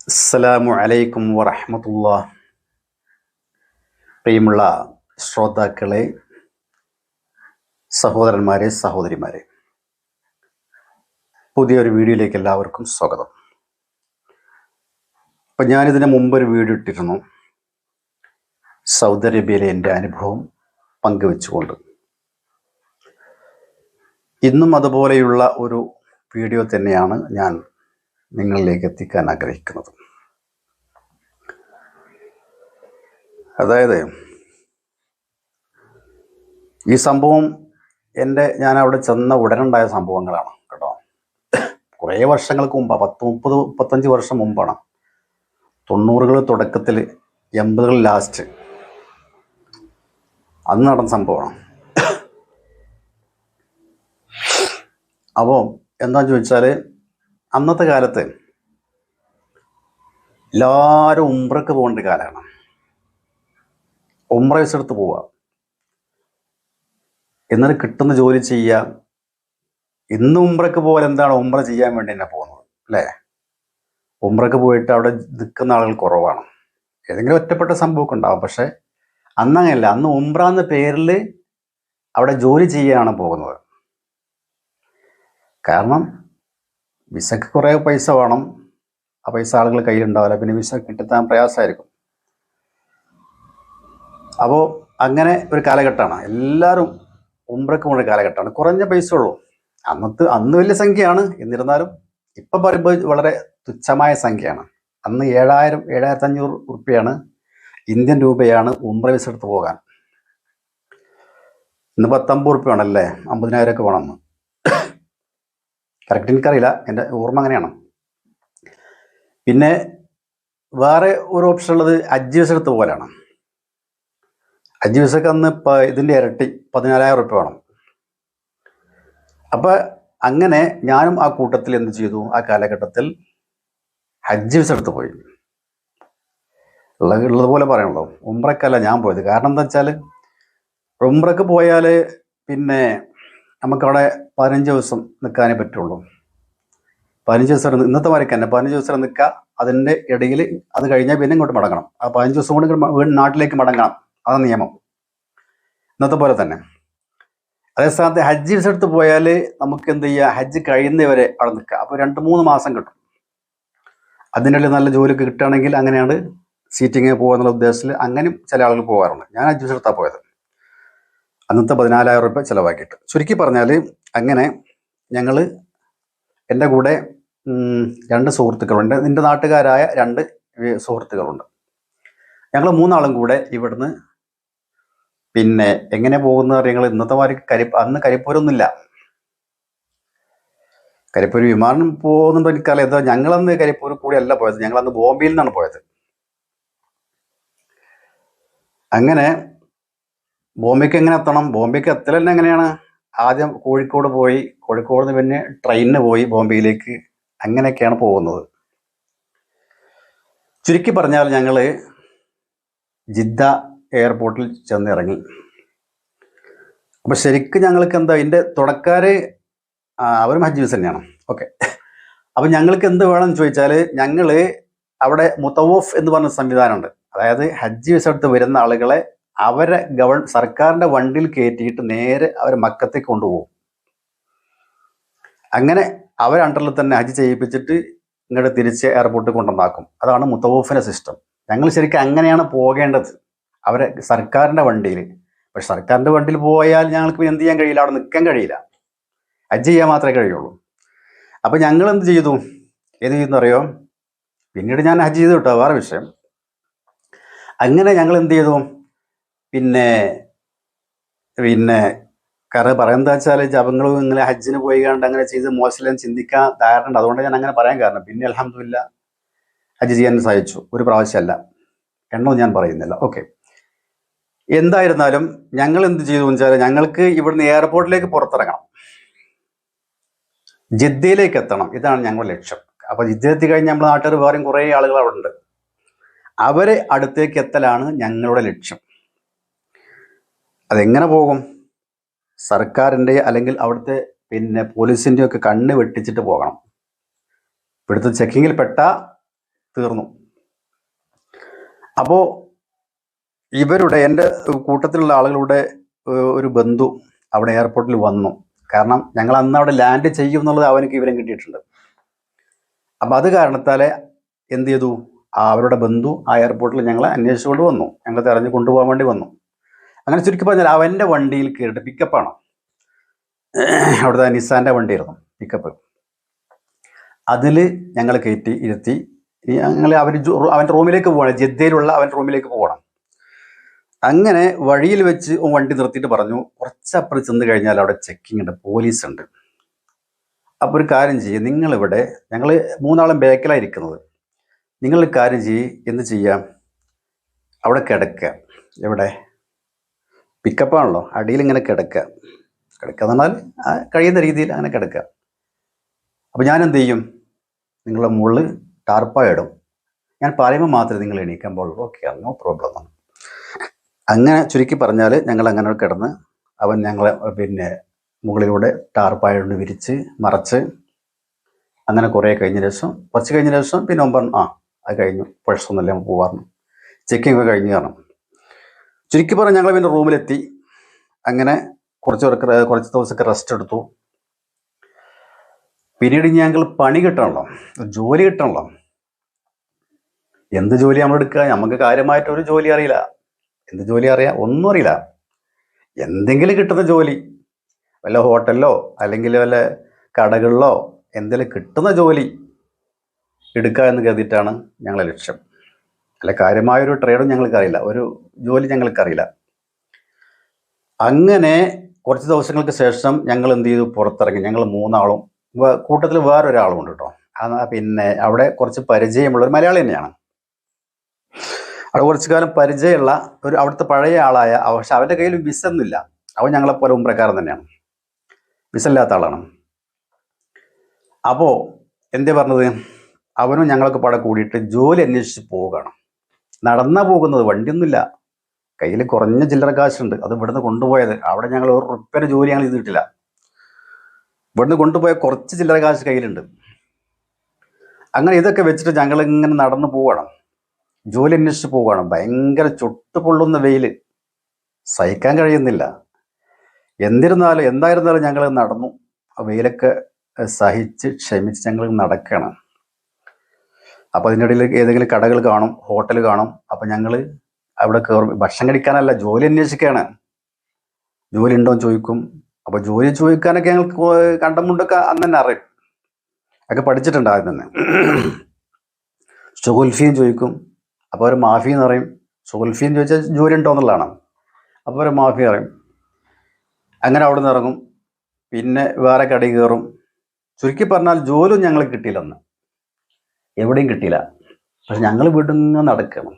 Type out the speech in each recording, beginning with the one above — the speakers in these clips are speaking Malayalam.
അസ്സലാമു അലൈക്കും വറഹ്മത്തുള്ളാഹ്. പ്രിയമുള്ള ശ്രോതാക്കളെ, സഹോദരന്മാരെ, സഹോദരിമാരെ, പുതിയൊരു വീഡിയോയിലേക്ക് എല്ലാവർക്കും സ്വാഗതം. അപ്പം ഞാനിതിന് മുമ്പൊരു വീഡിയോ ഇട്ടിരുന്നു, സൗദി അറേബ്യയിലെ എൻ്റെ അനുഭവം പങ്കുവെച്ചുകൊണ്ട്. ഇന്നും അതുപോലെയുള്ള ഒരു വീഡിയോ തന്നെയാണ് ഞാൻ നിങ്ങളിലേക്ക് എത്തിക്കാൻ ആഗ്രഹിക്കുന്നത്. അതായത് ഈ സംഭവം ഞാൻ അവിടെ ചെന്ന ഉടനുണ്ടായ സംഭവങ്ങളാണ് കേട്ടോ. കുറേ വർഷങ്ങൾക്ക് മുമ്പാണ്, 30-35 വർഷം മുമ്പാണ്. 90-കൾ തുടക്കത്തിൽ, 80-കൾ ലാസ്റ്റ്, അന്ന് നടന്ന സംഭവമാണ്. അപ്പോൾ എന്താണെന്ന് ചോദിച്ചാൽ, അന്നത്തെ കാലത്ത് എല്ലാവരും ഉംറയ്ക്ക് പോകേണ്ട കാലമാണ്. ഉംറ വിസ എടുത്ത് പോവുക, എന്നിട്ട് കിട്ടുന്ന ജോലി ചെയ്യുക. ഇന്ന് ഉംറയ്ക്ക് പോലെ എന്താണ്, ഉംറ ചെയ്യാൻ വേണ്ടി തന്നെ പോകുന്നത് അല്ലേ. ഉംറയ്ക്ക് പോയിട്ട് അവിടെ നിൽക്കുന്ന ആളുകൾ കുറവാണ്. ഏതെങ്കിലും ഒറ്റപ്പെട്ട സംഭവമൊക്കെ ഉണ്ടാവും. പക്ഷെ അന്നങ്ങനെയല്ല. അന്ന് ഉംറ എന്ന പേരിൽ അവിടെ ജോലി ചെയ്യാനാണ് പോകുന്നത്. കാരണം വിസക്ക് കുറേ പൈസ വേണം. ആ പൈസ ആളുകൾ കയ്യിലുണ്ടാവില്ല. പിന്നെ വിസ കിട്ടാൻ പ്രയാസമായിരിക്കും. അപ്പോൾ അങ്ങനെ ഒരു കാലഘട്ടമാണ്. എല്ലാവരും ഉംറയ്ക്ക് പോകുന്ന കാലഘട്ടമാണ്. കുറഞ്ഞ പൈസ ഉള്ളൂ. അന്ന് വലിയ സംഖ്യയാണ്. എന്നിരുന്നാലും ഇപ്പം പറയുമ്പോൾ വളരെ തുച്ഛമായ സംഖ്യയാണ്. അന്ന് 7,000-7,500 റുപ്യയാണ്, ഇന്ത്യൻ രൂപയാണ് ഉംറ വിസ എടുത്ത് പോകാൻ. ഇന്ന് 10-50 റുപ്യ വേണമല്ലേ, 50,000 ഒക്കെ വേണം. കറക്റ്റ് എനിക്കറിയില്ല, എൻ്റെ ഓർമ്മ അങ്ങനെയാണ്. പിന്നെ വേറെ ഒരു ഓപ്ഷൻ ഉള്ളത് ഹജ്ജ് വിസ എടുത്ത് പോകാനാണ്. ഹജ്ജ് വിസക്ക് അന്ന് ഇതിൻ്റെ ഇരട്ടി 14,000 റുപ്യ വേണം. അപ്പം അങ്ങനെ ഞാനും ആ കൂട്ടത്തിൽ എന്ത് ചെയ്തു, ആ കാലഘട്ടത്തിൽ ഹജ്ജ് വിസ എടുത്ത് പോയി. ഉള്ളതുപോലെ പറയണല്ലോ, ഉംറക്കല്ല ഞാൻ പോയത്. കാരണം എന്താ വെച്ചാൽ, ഉംറക്ക് പോയാൽ പിന്നെ നമുക്കവിടെ 15 ദിവസം നിൽക്കാനേ പറ്റുള്ളൂ. 15 ദിവസം ഇന്നത്തെ മാതിരിക്ക് തന്നെ 15 ദിവസം നിൽക്കുക. അതിൻ്റെ ഇടയിൽ അത് കഴിഞ്ഞാൽ പിന്നെ ഇങ്ങോട്ട് മടങ്ങണം. ആ 15 ദിവസം കൊണ്ട് നാട്ടിലേക്ക് മടങ്ങണം. അതാണ് നിയമം, ഇന്നത്തെ പോലെ തന്നെ. അതേ സ്ഥാനത്ത് ഹജ്ജ് വിസ എടുത്ത് പോയാൽ നമുക്ക് എന്ത് ചെയ്യുക, ഹജ്ജ് കഴിയുന്നവരെ അവിടെ നിൽക്കുക. അപ്പോൾ 2-3 മാസം കിട്ടും. അതിൻ്റെ ഇടയിൽ നല്ല ജോലിക്ക് കിട്ടുകയാണെങ്കിൽ അങ്ങനെയാണ് സീറ്റിങ് പോകുന്നുള്ള ഉദ്ദേശത്തിൽ അങ്ങനെയും ചില ആളുകൾ പോകാറുണ്ട്. ഞാൻ ഹജ്ജ് വിസ എടുത്താണ് പോയത്, അന്നത്തെ 14,000 റുപ്യ ചിലവാക്കിയിട്ട്. ചുരുക്കി പറഞ്ഞാൽ, അങ്ങനെ ഞങ്ങൾ, എൻ്റെ കൂടെ 2 സുഹൃത്തുക്കളുണ്ട്. എൻ്റെ നാട്ടുകാരായ 2 സുഹൃത്തുക്കളുണ്ട്. ഞങ്ങൾ 3 ആളും കൂടെ ഇവിടുന്ന് പിന്നെ എങ്ങനെ പോകുന്നത് അറിയാങ്ങൾ. ഇന്നത്തെ മാതിരി അന്ന് കരിപ്പൂരൊന്നുമില്ല. കരിപ്പൂർ വിമാനം പോകുന്നുണ്ടോ എനിക്കറിയാം. എന്താ, ഞങ്ങളന്ന് കരിപ്പൂർ കൂടിയല്ല പോയത്, ഞങ്ങളന്ന് ബോംബെയിൽ നിന്നാണ് പോയത്. അങ്ങനെ ബോംബെക്ക് എങ്ങനെ എത്തണം, ബോംബെക്ക് എത്തൽ തന്നെ എങ്ങനെയാണ്, ആദ്യം കോഴിക്കോട് പോയി, കോഴിക്കോട് നിന്ന് പിന്നെ ട്രെയിനിന് പോയി ബോംബെയിലേക്ക്. അങ്ങനെയൊക്കെയാണ് പോകുന്നത്. ചുരുക്കി പറഞ്ഞാൽ ഞങ്ങൾ ജിദ്ദ എയർപോർട്ടിൽ ചെന്നിറങ്ങി. അപ്പം ശരിക്കും ഞങ്ങൾക്ക് എന്താ, ഇതിൻ്റെ തുടക്കാർ അവരും ഹജ്ജ് വിസ തന്നെയാണ്. ഓക്കെ. അപ്പം ഞങ്ങൾക്ക് എന്ത് വേണമെന്ന് ചോദിച്ചാൽ, ഞങ്ങൾ അവിടെ മുത്തവഫ് എന്ന് പറഞ്ഞ സംവിധാനമുണ്ട്. അതായത് ഹജ്ജ് വിസ എടുത്ത് വരുന്ന ആളുകളെ അവരെ സർക്കാരിൻ്റെ വണ്ടിയിൽ കയറ്റിയിട്ട് നേരെ അവർ മക്കത്തേക്ക് കൊണ്ടുപോകും. അങ്ങനെ അവരെ അണ്ടറിൽ തന്നെ ഹജ്ജ് ചെയ്യിപ്പിച്ചിട്ട് ഇങ്ങോട്ട് തിരിച്ച് എയർപോർട്ടിൽ കൊണ്ടുവന്നാക്കും. അതാണ് മുത്തവഫിൻ്റെ സിസ്റ്റം. ഞങ്ങൾ ശരിക്കും അങ്ങനെയാണ് പോകേണ്ടത്, അവരെ സർക്കാരിൻ്റെ വണ്ടിയിൽ. പക്ഷെ സർക്കാരിൻ്റെ വണ്ടിയിൽ പോയാൽ ഞങ്ങൾക്ക് എന്ത് ചെയ്യാൻ കഴിയില്ല, അവിടെ നിൽക്കാൻ കഴിയില്ല, ഹജ്ജ് ചെയ്യാൻ മാത്രമേ കഴിയുള്ളൂ. അപ്പം ഞങ്ങൾ എന്ത് ചെയ്തു, ഏത് ചെയ്യുന്നറിയോ, പിന്നീട് ഞാൻ ഹജ്ജ് ചെയ്തു കേട്ടോ, വേറെ വിഷയം. അങ്ങനെ ഞങ്ങൾ എന്ത് ചെയ്തു, പിന്നെ കാരണം പറയുന്നത് വെച്ചാൽ, ജപങ്ങളും ഇങ്ങനെ ഹജ്ജിന് പോയി കണ്ട് അങ്ങനെ ചെയ്ത് മോശം ചിന്തിക്കാൻ ധാരണ. അതുകൊണ്ട് ഞാൻ അങ്ങനെ പറയാൻ കാരണം. പിന്നെ അൽഹംദുലില്ലാ ഹജ്ജ് ചെയ്യാൻ സാധിച്ചു. ഒരു പ്രാവശ്യമല്ല, എണ്ണവും ഞാൻ പറയുന്നില്ല. ഓക്കെ. എന്തായിരുന്നാലും ഞങ്ങൾ എന്ത് ചെയ്തു വെച്ചാൽ, ഞങ്ങൾക്ക് ഇവിടുന്ന് എയർപോർട്ടിലേക്ക് പുറത്തിറങ്ങണം, ജിദ്ദയിലേക്ക് എത്തണം. ഇതാണ് ഞങ്ങളുടെ ലക്ഷ്യം. അപ്പോൾ ജിദ്ദ എത്തി കഴിഞ്ഞാൽ നമ്മുടെ നാട്ടുകാർ വേറെയും കുറേ ആളുകൾ അവിടെ ഉണ്ട്. അവരെ അടുത്തേക്ക് എത്തലാണ് ഞങ്ങളുടെ ലക്ഷ്യം. അതെങ്ങനെ പോകും, സർക്കാരിൻ്റെ അല്ലെങ്കിൽ അവിടുത്തെ പിന്നെ പോലീസിൻ്റെ ഒക്കെ കണ്ണ് വെട്ടിച്ചിട്ട് പോകണം. ഇവിടുത്തെ ചെക്കിങ്ങിൽ പെട്ട തീർന്നു. അപ്പോൾ ഇവരുടെ എൻ്റെ കൂട്ടത്തിലുള്ള ആളുകളുടെ ഒരു ബന്ധു അവിടെ എയർപോർട്ടിൽ വന്നു. കാരണം ഞങ്ങൾ അന്ന് അവിടെ ലാൻഡ് ചെയ്യും എന്നുള്ളത് അവനക്ക് വിവരം കിട്ടിയിട്ടുണ്ട്. അപ്പം അത് കാരണത്താൽ എന്ത് ചെയ്തു, അവരുടെ ബന്ധു ആ എയർപോർട്ടിൽ ഞങ്ങളെ അന്വേഷിച്ചുകൊണ്ട് വന്നു, ഞങ്ങൾ തെരഞ്ഞു കൊണ്ടുപോകാൻ വേണ്ടി വന്നു. അങ്ങനെ ചുരുക്കി പറഞ്ഞാൽ അവൻ്റെ വണ്ടിയിൽ കയറിയിട്ട്, പിക്കപ്പാണ്, അവിടുത്തെ നിസാൻ്റെ വണ്ടിയായിരുന്നു പിക്കപ്പ്, അതിൽ ഞങ്ങൾ കയറ്റി ഇരുത്തി. ഞങ്ങൾ അവൻ്റെ റൂമിലേക്ക് പോകണം, ജദ്ദയിലുള്ള അവൻ്റെ റൂമിലേക്ക് പോകണം. അങ്ങനെ വഴിയിൽ വെച്ച് വണ്ടി നിർത്തിയിട്ട് പറഞ്ഞു, കുറച്ചപ്പുറം ചെന്ന് കഴിഞ്ഞാൽ അവിടെ ചെക്കിംഗ് ഉണ്ട്, പോലീസ് ഉണ്ട്. അപ്പോൾ ഒരു കാര്യം ചെയ്യും, നിങ്ങളിവിടെ, ഞങ്ങൾ 3 ആളും ബാക്കിലായിരിക്കുന്നത്, നിങ്ങളൊരു കാര്യം എന്ത് ചെയ്യാം, അവിടെ കിടക്കുക. എവിടെ, പിക്കപ്പാണല്ലോ, അടിയിൽ ഇങ്ങനെ കിടക്കുക എന്ന് പറഞ്ഞാൽ കഴിയുന്ന രീതിയിൽ അങ്ങനെ കിടക്കുക. അപ്പോൾ ഞാൻ എന്ത് ചെയ്യും, നിങ്ങളുടെ മുകളിൽ ടാർപ്പായിടും, ഞാൻ പറയുമ്പോൾ മാത്രമേ നിങ്ങൾ എണീക്കാൻ പാടുള്ളൂ. Okay, no problem. അങ്ങനെ ചുരുക്കി പറഞ്ഞാൽ ഞങ്ങൾ അങ്ങനെ കിടന്ന് അവൻ ഞങ്ങളെ മുകളിലൂടെ ടാർപ്പായിട്ട് വിരിച്ച് മറച്ച് അങ്ങനെ കുറച്ച് കഴിഞ്ഞ ശേഷം പിന്നെ പറഞ്ഞു, അത് കഴിഞ്ഞു, പ്രശ്നമൊന്നുമില്ല, പോവാറുണ്ട്, ചെക്കിങ് ഒക്കെ കഴിഞ്ഞ് കാരണം. ചുരുക്കി പറഞ്ഞ് ഞങ്ങൾ പിന്നെ റൂമിലെത്തി. അങ്ങനെ കുറച്ച് ദിവസമൊക്കെ റെസ്റ്റ് എടുത്തു. പിന്നീട് ഞങ്ങൾ പണി കിട്ടണല്ലോ, ജോലി കിട്ടണല്ലോ. എന്ത് ജോലി നമ്മൾ എടുക്കുക, നമുക്ക് കാര്യമായിട്ടൊരു ജോലി അറിയില്ല. എന്ത് ജോലി അറിയാം, ഒന്നും അറിയില്ല. എന്തെങ്കിലും കിട്ടുന്ന ജോലി, വല്ല ഹോട്ടലിലോ അല്ലെങ്കിൽ വല്ല കടകളിലോ എന്തെങ്കിലും കിട്ടുന്ന ജോലി എടുക്കുക എന്ന് കരുതിയിട്ടാണ് ഞങ്ങളെ ലക്ഷ്യം. അല്ല, കാര്യമായൊരു ട്രേഡും ഞങ്ങൾക്കറിയില്ല, ഒരു ജോലി ഞങ്ങൾക്കറിയില്ല. അങ്ങനെ കുറച്ച് ദിവസങ്ങൾക്ക് ശേഷം ഞങ്ങൾ എന്ത് ചെയ്തു, പുറത്തിറങ്ങി. ഞങ്ങൾ 3 ആളും, കൂട്ടത്തിൽ വേറൊരാളും ഉണ്ട് കേട്ടോ. പിന്നെ അവിടെ കുറച്ച് പരിചയമുള്ള ഒരു മലയാളി തന്നെയാണ്. അവിടെ കുറച്ചു കാലം പരിചയമുള്ള ഒരു അവിടുത്തെ പഴയ ആളായ, പക്ഷെ അവൻ്റെ കയ്യിൽ വിസ ഒന്നുമില്ല. അവൻ ഞങ്ങളെപ്പോലെ ഉംറക്കാരൻ തന്നെയാണ്, വിസ ഇല്ലാത്ത ആളാണ്. അപ്പോൾ എന്തേ പറഞ്ഞത്, അവനും ഞങ്ങളൊക്കെ പാടെ കൂടിയിട്ട് ജോലി അന്വേഷിച്ച് പോവുകയാണ്. നടന്നാ പോകുന്നത്, വണ്ടിയൊന്നുമില്ല, കയ്യിൽ കുറഞ്ഞ ചില്ലറ കാശുണ്ട്, അത് ഇവിടുന്ന് കൊണ്ടുപോയത്. അവിടെ ഞങ്ങൾ ഒരു റുപ്യയുടെ ജോലി ഞങ്ങൾ ചെയ്തിട്ടില്ല. ഇവിടുന്ന് കൊണ്ടുപോയ കുറച്ച് ചില്ലറ കാശ് കയ്യിലുണ്ട്. അങ്ങനെ ഇതൊക്കെ വെച്ചിട്ട് ഞങ്ങൾ ഇങ്ങനെ നടന്നു പോവുകയാണ്, ജോലി അന്വേഷിച്ച് പോവുകയാണ്. ഭയങ്കര ചുട്ടുപൊള്ളുന്ന വെയിൽ, സഹിക്കാൻ കഴിയുന്നില്ല. എന്തായിരുന്നാലും ഞങ്ങൾ നടന്നു. വെയിലൊക്കെ സഹിച്ച് ക്ഷമിച്ച് ഞങ്ങൾ നടക്കുകയാണ്. അപ്പോൾ അതിനിടയിൽ ഏതെങ്കിലും കടകൾ കാണും, ഹോട്ടൽ കാണും. അപ്പം ഞങ്ങൾ അവിടെ കയറും. ഭക്ഷണം കഴിക്കാനല്ല, ജോലി അന്വേഷിക്കുകയാണ്. ജോലി ഉണ്ടോയെന്ന് ചോദിക്കും. അപ്പോൾ ജോലി ചോദിക്കാനൊക്കെ ഞങ്ങൾക്ക് കണ്ടമുണ്ടൊക്കെ അന്ന് തന്നെ അറിയും, ഒക്കെ പഠിച്ചിട്ടുണ്ട് ആദ്യം തന്നെ. ഷുഗുൽഫീൻ ചോദിക്കും, അപ്പോൾ അവർ മാഫി എന്ന് പറയും. ഷുഗുൽഫീൻ ചോദിച്ചാൽ ജോലി ഉണ്ടോ എന്നുള്ളതാണ്. അപ്പോൾ അവർ മാഫി പറയും. അങ്ങനെ അവിടെ നിന്ന് ഇറങ്ങും, പിന്നെ വേറെ കടയിൽ കയറും. ചുരുക്കി പറഞ്ഞാൽ ജോലിയും ഞങ്ങൾക്ക് കിട്ടിയില്ലെന്ന്, എവിടെയും കിട്ടിയില്ല. പക്ഷെ ഞങ്ങൾ വീട്ടിങ്ങനെ നടക്കണം,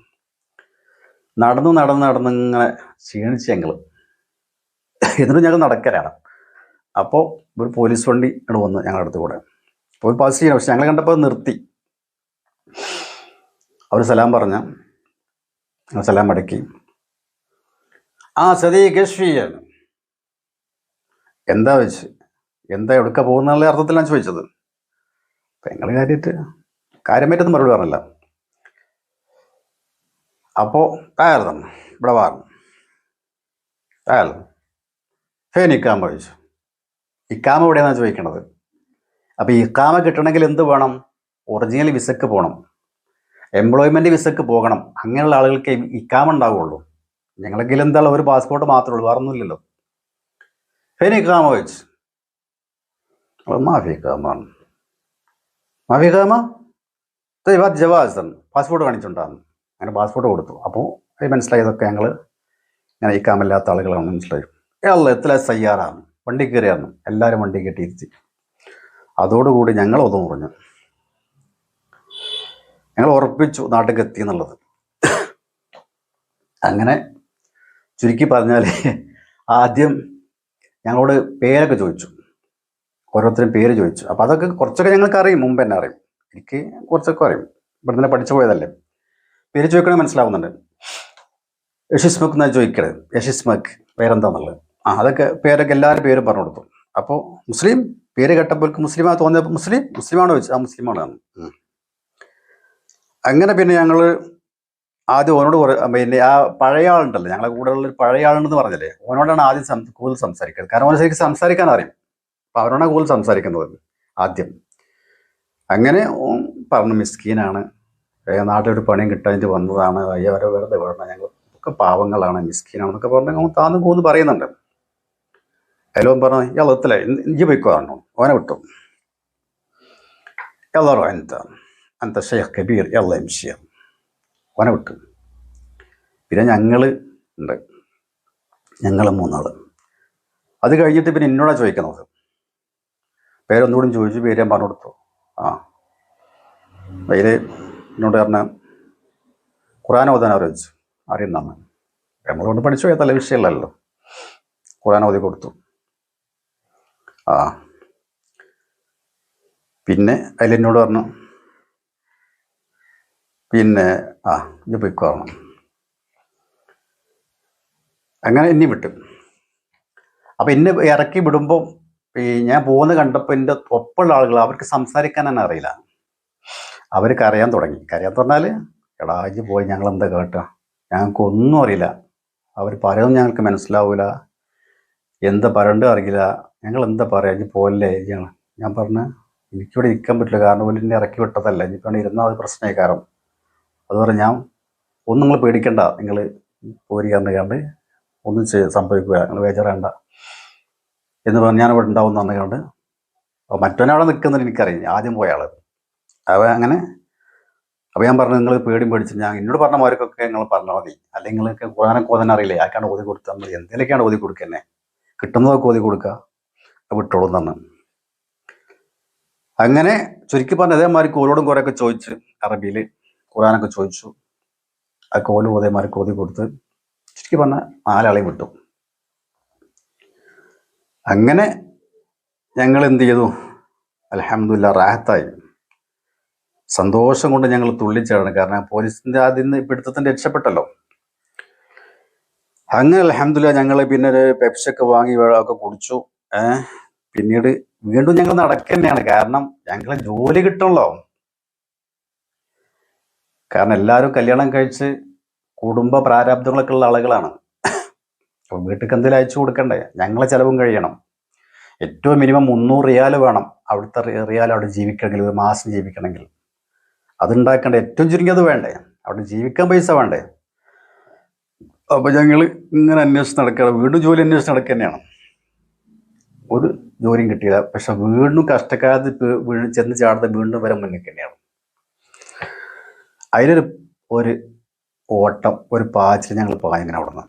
നടന്ന് ഇങ്ങനെ ക്ഷീണിച്ച് ഞങ്ങൾ. എന്നിട്ട് ഞങ്ങൾ നടക്കലാണ്. അപ്പോൾ ഒരു പോലീസ് വണ്ടി ഇവിടെ വന്നു ഞങ്ങളുടെ അടുത്ത് കൂടെ പോയി പാസ് ചെയ്യണം. പക്ഷെ ഞങ്ങൾ കണ്ടപ്പോൾ നിർത്തി. അവർ സലാം പറഞ്ഞ, സലാം മടക്കി. സദീഖ് എന്താ വെച്ച്, എന്താ എവിടേക്കാ പോകുന്നുള്ള അർത്ഥത്തിലാണ് ചോദിച്ചത്. അപ്പം ഞങ്ങൾ കാര്യമായിട്ടൊന്നും മറുപടി പറഞ്ഞില്ല. അപ്പോൾ തായാലും ഇവിടെ വാറും തായാലും ഫേൻ ഇക്കാമ ചോദിച്ചു. ഇക്കാമ എവിടെയാണെന്നാണ് ചോദിക്കണത്. അപ്പോൾ ഈ ഇക്കാമ കിട്ടണമെങ്കിൽ എന്ത് വേണം, ഒറിജിനൽ വിസക്ക് പോകണം, എംപ്ലോയ്മെൻറ്റ് വിസക്ക് പോകണം. അങ്ങനെയുള്ള ആളുകൾക്ക് ഇക്കാമ ഉണ്ടാവുള്ളൂ. ഞങ്ങളെങ്കിൽ എന്താണ് ഒരു പാസ്പോർട്ട് മാത്രമേ ഉള്ളൂ, വേറെ ഒന്നുമില്ലല്ലോ. ഫേൻ ഇക്കാമ ചോദിച്ചു. മാഫി ഇക്കാമ ജവാസ് പാസ്പോർട്ട് കാണിച്ചിട്ടുണ്ടാകുന്നു. അങ്ങനെ പാസ്പോർട്ട് കൊടുത്തു. അപ്പോൾ അത് മനസ്സിലായതൊക്കെ ഞങ്ങൾ ഇങ്ങനെ ഇക്കാമില്ലാത്ത ആളുകളാണ് മനസ്സിലായി. എത്ര സയ്യാറാണ്, വണ്ടി കയറിയായിരുന്നു. എല്ലാവരും വണ്ടി കെട്ടിയിരുത്തി. അതോടുകൂടി ഞങ്ങൾ ഒന്നു പറഞ്ഞു, ഞങ്ങൾ ഉറപ്പിച്ചു നാട്ടിൽ എത്തി എന്നുള്ളത്. അങ്ങനെ ചുരുക്കി പറഞ്ഞാൽ ആദ്യം ഞങ്ങളോട് പേരൊക്കെ ചോദിച്ചു, ഓരോരുത്തരും പേര് ചോദിച്ചു. അപ്പോൾ അതൊക്കെ കുറച്ചൊക്കെ ഞങ്ങൾക്ക് അറിയും, മുമ്പ് തന്നെ അറിയും. എനിക്ക് കുറച്ചൊക്കെ അറിയും, ഇവിടെ തന്നെ പഠിച്ചു പോയതല്ലേ. പേര് ചോദിക്കണേ മനസ്സിലാവുന്നുണ്ട്. യഷിസ്മക്ക് എന്നാണ് ചോദിക്കണത്, യഷിസ്മക്ക് പേരെന്താന്നുള്ളത്. അതൊക്കെ പേരൊക്കെ എല്ലാവരും പേരും പറഞ്ഞു കൊടുത്തു. അപ്പോൾ മുസ്ലിം പേര് കേട്ടപ്പോൾ മുസ്ലിമാ തോന്നിയപ്പോൾ മുസ്ലിമാണോ ചോദിച്ചു. മുസ്ലിമാണ്. അങ്ങനെ പിന്നെ ഞങ്ങൾ ആദ്യം ഓനോട് പിന്നെ ആ പഴയ ആളുണ്ടല്ലോ, ഞങ്ങളെ കൂടെ ഉള്ള ഒരു പഴയ ആളുണ്ടെന്ന് പറഞ്ഞില്ലേ, ഓനോടാണ് ആദ്യം കൂടുതൽ സംസാരിക്കുന്നത്. കാരണം ഓനെ ശരിക്കും സംസാരിക്കാൻ അറിയും. അപ്പം അവരോടാണ് കൂടുതൽ സംസാരിക്കുന്നത് ആദ്യം. അങ്ങനെ ഓൻ പറഞ്ഞു മിസ്കീനാണ്, നാട്ടിലൊരു പണിയും കിട്ടാഞ്ഞിട്ട് വന്നതാണ്, അയ്യ വരെ വെറുതെ വിടണം, ഞങ്ങൾ ഒക്കെ പാവങ്ങളാണ്, മിസ്കീനാണെന്നൊക്കെ പറഞ്ഞ് അവൻ താന്നും കൂന്ന് പറയുന്നുണ്ട്. അതിലും പറഞ്ഞു ഇയാൾ എത്തില്ല, ഇഞ്ചി പോയിക്കോ പറഞ്ഞു. ഓനെ വിട്ടു. يلا روح انت شيخ كبير يلا امشي. ഓനെ വിട്ടു. പിന്നെ ഞങ്ങള് ഉണ്ട്, ഞങ്ങൾ 3 ആള്. അത് കഴിഞ്ഞിട്ട് പിന്നെ എന്നോടാ ചോദിക്കുന്നത്. പേരൊന്നുകൂടി ചോദിച്ചു, പേര് ഞാൻ പറഞ്ഞു കൊടുത്തു. പേര് എന്നോട് പറഞ്ഞ ഖുർആൻ ഓതാൻ അവർ വെച്ചു അറിയുന്നതാണ്. നമ്മളോട് പഠിച്ചു പോയ തല വിഷയമല്ലല്ലോ. ഖുർആൻ ഓതി കൊടുത്തു. പിന്നെ അതിലെന്നോട് പറഞ്ഞു പിന്നെ ഇനി പോയിക്കോണം. അങ്ങനെ എന്നെ വിട്ടു. അപ്പം എന്നെ ഇറക്കി വിടുമ്പോൾ ഞാൻ പോകുന്ന കണ്ടപ്പോൾ എൻ്റെ ഒപ്പമുള്ള ആളുകൾ അവർക്ക് സംസാരിക്കാൻ തന്നെ അറിയില്ല. അവർ കരയാൻ തുടങ്ങി. കരയാൻ പറഞ്ഞാൽ എടാ ഇജ്ജ് പോയി ഞങ്ങൾ എന്താ കേട്ടാ, ഞങ്ങൾക്ക് ഒന്നും അറിയില്ല, അവർ പറയുന്നത് ഞങ്ങൾക്ക് മനസ്സിലാവില്ല, എന്താ പറയണ്ട അറിയില്ല, ഞങ്ങൾ എന്താ പറയുക, ഇജ്ജ് പോലല്ലേ. ഞാൻ പറഞ്ഞു എനിക്കിവിടെ ഇരിക്കാൻ പറ്റില്ല, കാരണം പോലെ എന്നെ ഇറക്കി വിട്ടതല്ല, ഇനിയിപ്പോൾ ഇരുന്നാൽ അത് പ്രശ്നമായി. കാരണം അത് പറഞ്ഞ് ഞാൻ ഒന്നും നിങ്ങൾ പേടിക്കണ്ട, നിങ്ങൾ പോരിക്കാണ്ട് കണ്ട് ഒന്നും സംഭവിക്കുക, നിങ്ങൾ ബേജാറേണ്ട എന്ന് പറഞ്ഞ് ഞാൻ ഇവിടെ ഉണ്ടാവും എന്ന് കണ്ട്. അപ്പോൾ മറ്റൊരാളെ നിൽക്കുന്നത് എനിക്കറിയാം, ആദ്യം പോയ ആൾ. അങ്ങനെ അപ്പോൾ ഞാൻ പറഞ്ഞു നിങ്ങൾ പേടിയും പേടിച്ച് ഞാൻ എന്നോട് പറഞ്ഞ മാർക്കൊക്കെ നിങ്ങൾ പറഞ്ഞാൽ മതി, അല്ലെങ്കിൽ നിങ്ങൾക്ക് ഖുർആനൊക്കെ ഓതാൻ അറിയില്ലേ, ആർക്കാണ് ഓതി കൊടുത്താൽ മതി, എന്തിനൊക്കെയാണ് ഓതി കൊടുക്കുക, തന്നെ കിട്ടുന്നതൊക്കെ ഓതി കൊടുക്കുക, വിട്ടോളും തന്നെ. അങ്ങനെ ചുരുക്കി പറഞ്ഞ അതേമാതിരി ഓരോടും കുറേയൊക്കെ ചോദിച്ച് അറബിയിൽ ഖുർആനൊക്കെ ചോദിച്ചു. ആ കോലും അതേമാതിരി ഓതി കൊടുത്ത് ചുരുക്കി പറഞ്ഞ 4 ആളെയും വിട്ടു. അങ്ങനെ ഞങ്ങൾ എന്ത് ചെയ്തു, അൽഹംദുലില്ലാ റാഹത്തായി, സന്തോഷം കൊണ്ട് ഞങ്ങൾ തുള്ളിച്ചാണ്. കാരണം പോലീസിന്റെ ആദ്യം പിടുത്തത്തിന്റെ രക്ഷപ്പെട്ടല്ലോ. അങ്ങനെ അൽഹംദുലില്ലാ ഞങ്ങൾ പിന്നെ ഒരു പെപ്സിയൊക്കെ വാങ്ങി ഒക്കെ കുടിച്ചു. പിന്നീട് വീണ്ടും ഞങ്ങൾ നടക്കന്നെയാണ്. കാരണം ഞങ്ങളെ ജോലി കിട്ടണല്ലോ. കാരണം എല്ലാവരും കല്യാണം കഴിച്ച് കുടുംബ പ്രാരാബ്ദങ്ങളൊക്കെ ഉള്ള ആളുകളാണ്. അപ്പം വീട്ടിൽ എന്തെങ്കിലും അയച്ചു കൊടുക്കണ്ടേ, ഞങ്ങളെ ചിലവും കഴിയണം. ഏറ്റവും മിനിമം 300 റിയാൽ വേണം, അവിടുത്തെ റിയാൽ അവിടെ ജീവിക്കണമെങ്കിൽ, ഒരു മാസം ജീവിക്കണമെങ്കിൽ അതുണ്ടാക്കണ്ടേ, ഏറ്റവും ചുരുങ്ങിയത് വേണ്ടേ, അവിടെ ജീവിക്കാൻ പൈസ വേണ്ടേ. അപ്പം ഞങ്ങൾ ഇങ്ങനെ അന്വേഷിച്ച് നടക്കുകയാണ്, വീണ്ടും ജോലി അന്വേഷിച്ച് നടക്കുക തന്നെയാണ്. ഒരു ജോലിയും കിട്ടിയില്ല. പക്ഷെ വീണ്ടും കഷ്ടക്കാലത്ത് ചെന്ന് ചാടുന്ന വീണ്ടും വരെ മുന്നിൽ തന്നെയാണ്. അതിലൊരു ഓട്ടം, ഒരു പാച്ചിൽ ഞങ്ങൾ പാഞ്ഞിങ്ങനെ അവിടെ നിന്ന്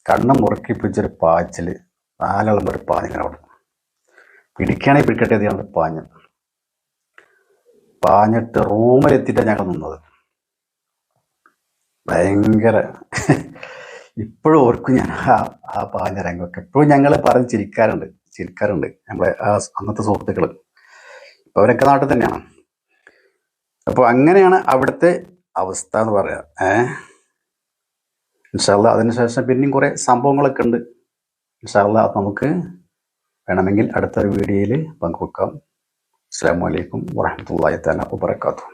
കണ്ണം മുറുക്കിപ്പിച്ചൊരു പാച്ചിൽ, 4 ആളും ഒരു പാഞ്ഞിങ്ങനെ അവിടെ പിടിക്കുകയാണെങ്കിൽ പിടിക്കട്ടെ ഞങ്ങൾ പാഞ്ഞിട്ട് റൂമിലെത്തിയിട്ടാണ് ഞങ്ങൾ നിന്നത്. ഭയങ്കര ഇപ്പോഴും ഓർക്കും ഞാൻ ആ പാഞ്ഞ രംഗമൊക്കെ. എപ്പോഴും ഞങ്ങൾ പറഞ്ഞ് ചിരിക്കാറുണ്ട് നമ്മളെ അന്നത്തെ സുഹൃത്തുക്കൾ. ഇപ്പം അവരൊക്കെ നാട്ടിൽ തന്നെയാണ്. അപ്പോൾ അങ്ങനെയാണ് അവിടുത്തെ അവസ്ഥ എന്ന് പറയാം. ഇൻഷാ അല്ലാഹ് അതിനുശേഷം പിന്നെയും കുറേ സംഭവങ്ങളൊക്കെ ഉണ്ട്. ഇൻഷാ അല്ലാഹ് അത് നമുക്ക് വേണമെങ്കിൽ അടുത്തൊരു വീഡിയോയിൽ പങ്കുവെക്കാം. അസ്സലാമു അലൈക്കും വറഹ്മത്തുള്ളാഹി തആല വബറകാതുഹു.